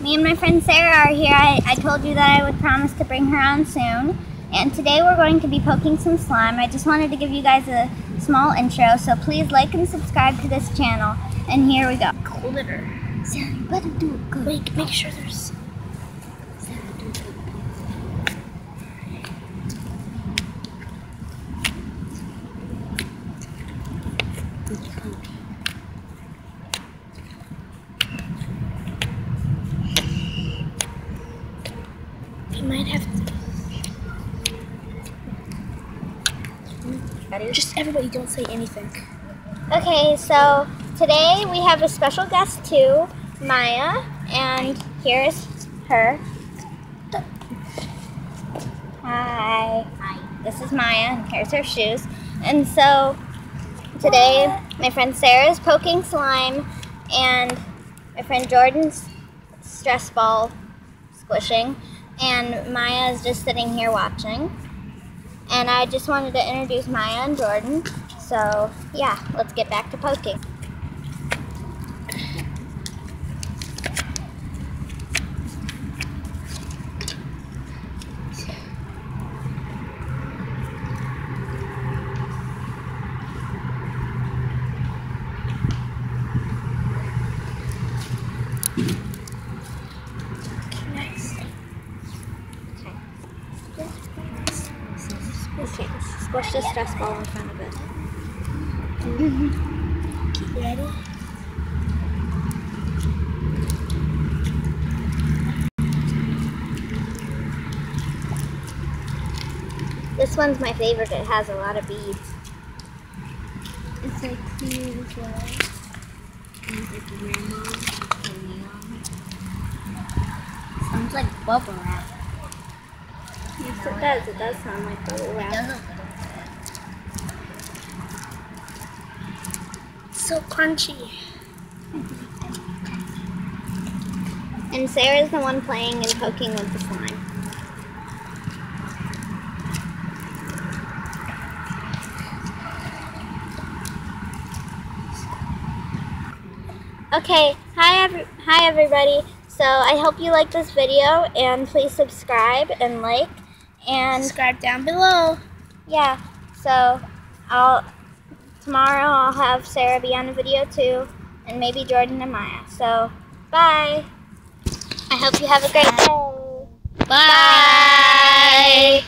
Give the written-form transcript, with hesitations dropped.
me and my friend Sarah are here. I told you that I would promise to bring her on soon. And today we're going to be poking some slime. I just wanted to give you guys a small intro, so please like and subscribe to this channel. And here we go. Glitter. Sarah, you better do it good. Make sure there's... Sarah, do it good. You might have to... Just everybody don't say anything. Okay, so today we have a special guest too, Maya, and here's her. Hi. Hi. This is Maya, and here's her shoes. And so today my friend Sarah is poking slime, and my friend Jordan's stress ball squishing, and Maya is just sitting here watching. And I just wanted to introduce Maya and Jordan. So yeah, let's get back to poking. Okay, squish the stress ball in front of it. Ready? This one's my favorite. It has a lot of beads. It's like clean as well. It's like rainbow and neon. Sounds like bubble wrap. Yes, it does. It does sound like bubble wrap. So crunchy. And Sarah's the one playing and poking with the slime. Okay, hi everybody. So I hope you like this video, and please subscribe and like, and Subscribe down below. yeah. So tomorrow I'll have Sarah be on the video too, and maybe Jordan and Maya. So bye. I hope you have a great day. Bye.